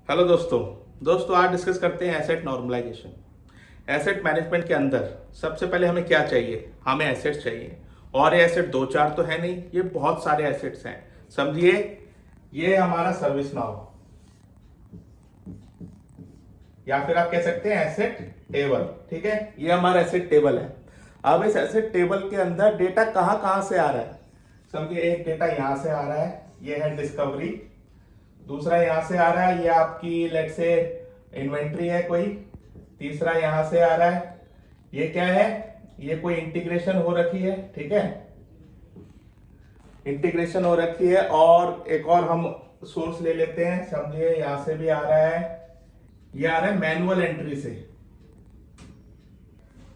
Hello दोस्तों आज discuss करते हैं एसेट नॉर्मलाइजेशन। एसेट मैनेजमेंट के अंदर सबसे पहले हमें क्या चाहिए? हमें एसेट्स चाहिए। और ये एसेट दो चार तो है नहीं, ये बहुत सारे एसेट्स हैं। समझिए, ये हमारा सर्विस नाउ, या फिर आप कह सकते हैं एसेट टेबल। ठीक है, ये हमारा एसेट टेबल है। अब इस एसेट टेबल के अंदर डेटा कहाँ कहाँ से आ रहा है? समझिए, एक डेटा यहां से आ रहा है, ये है डिस्कवरी। दूसरा यहां से आ रहा है, ये आपकी लेट्स से इन्वेंट्री है कोई। तीसरा यहां से आ रहा है, ये क्या है? ये कोई इंटीग्रेशन हो रखी है। ठीक है, इंटीग्रेशन हो रखी है। और एक और हम सोर्स ले लेते हैं। समझिए, यहां से भी आ रहा है, ये आ रहा है मैनुअल एंट्री से।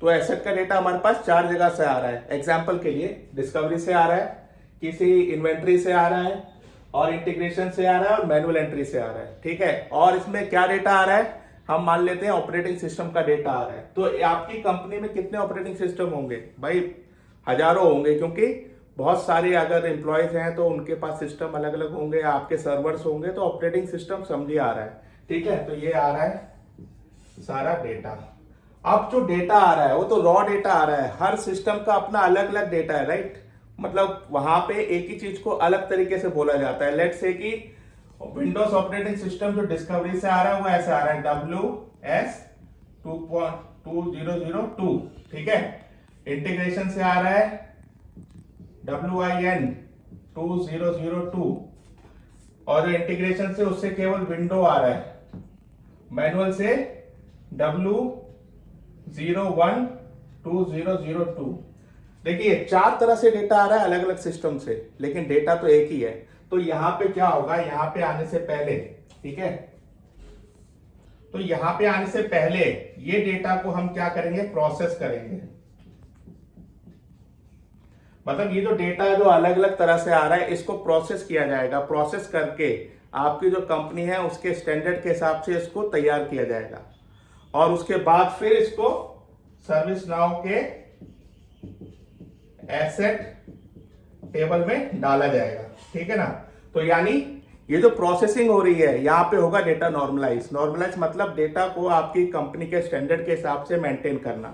तो एसेट का डेटा हमारे पास चार जगह से आ रहा है। एग्जाम्पल के लिए, डिस्कवरी से आ रहा है, किसी इन्वेंट्री से आ रहा है, और इंटीग्रेशन से आ रहा है, और मैनुअल एंट्री से आ रहा है। ठीक है, और इसमें क्या डेटा आ रहा है? हम मान लेते हैं ऑपरेटिंग सिस्टम का डेटा आ रहा है। तो आपकी कंपनी में कितने ऑपरेटिंग सिस्टम होंगे? भाई हजारों होंगे, क्योंकि बहुत सारे अगर एम्प्लॉयज हैं तो उनके पास सिस्टम अलग अलग होंगे, आपके सर्वर्स होंगे, तो ऑपरेटिंग सिस्टम समझिए आ रहा है। ठीक है, तो ये आ रहा है सारा डेटा। अब जो डेटा आ रहा है वो तो रॉ डेटा आ रहा है। हर सिस्टम का अपना अलग अलग डेटा है, राइट? मतलब वहां पे एक ही चीज को अलग तरीके से बोला जाता है। लेट्स से कि विंडोज ऑपरेटिंग सिस्टम जो डिस्कवरी से आ रहा है वो ऐसे आ रहा है, WS 2.2002। ठीक है, इंटीग्रेशन से आ रहा है WIN 2002, और जो इंटीग्रेशन से उससे केवल विंडो आ रहा है। मैनुअल से W012002। देखिए, चार तरह से डेटा आ रहा है अलग अलग सिस्टम से, लेकिन डेटा तो एक ही है। तो यहां पे क्या होगा? यहां पे आने से पहले, ठीक है, तो यहां पे आने से पहले ये डेटा को हम क्या करेंगे? प्रोसेस करेंगे। मतलब ये जो डेटा है जो अलग अलग तरह से आ रहा है, इसको प्रोसेस किया जाएगा। प्रोसेस करके आपकी जो कंपनी है उसके स्टैंडर्ड के हिसाब से इसको तैयार किया जाएगा, और उसके बाद फिर इसको सर्विस नाउ के एसेट टेबल में डाला जाएगा। ठीक है ना? तो यानी ये जो प्रोसेसिंग हो रही है, यहां पे होगा डेटा नॉर्मलाइज। नॉर्मलाइज मतलब डेटा को आपकी कंपनी के स्टैंडर्ड के हिसाब से मेंटेन करना।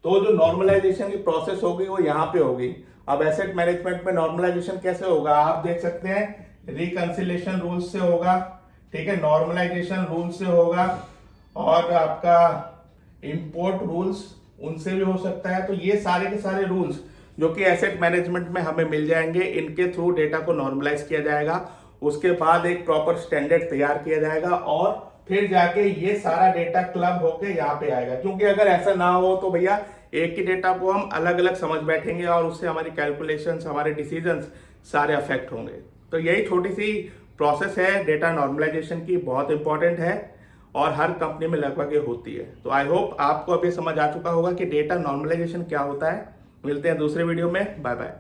तो जो नॉर्मलाइजेशन की प्रोसेस होगी वो यहां पे होगी। अब एसेट मैनेजमेंट में नॉर्मलाइजेशन कैसे होगा? आप देख सकते हैं, रिकंसिलेशन रूल्स से होगा। ठीक है, नॉर्मलाइजेशन रूल से होगा, और आपका इंपोर्ट रूल्स उनसे भी हो सकता है। तो ये सारे के सारे रूल्स जो कि एसेट मैनेजमेंट में हमें मिल जाएंगे, इनके थ्रू डेटा को नॉर्मलाइज किया जाएगा। उसके बाद एक प्रॉपर स्टैंडर्ड तैयार किया जाएगा, और फिर जाके ये सारा डेटा क्लब होके यहाँ पे आएगा। क्योंकि अगर ऐसा ना हो तो भैया एक ही डेटा को हम अलग अलग समझ बैठेंगे, और उससे हमारी कैलकुलेशंस, हमारे डिसीजंस सारे अफेक्ट होंगे। तो यही छोटी सी प्रोसेस है डेटा नॉर्मलाइजेशन की, बहुत इंपॉर्टेंट है, और हर कंपनी में लगभग ये होती है। तो आई होप आपको अभी समझ आ चुका होगा कि डेटा नॉर्मलाइजेशन क्या होता है। मिलते हैं दूसरे वीडियो में। Bye bye.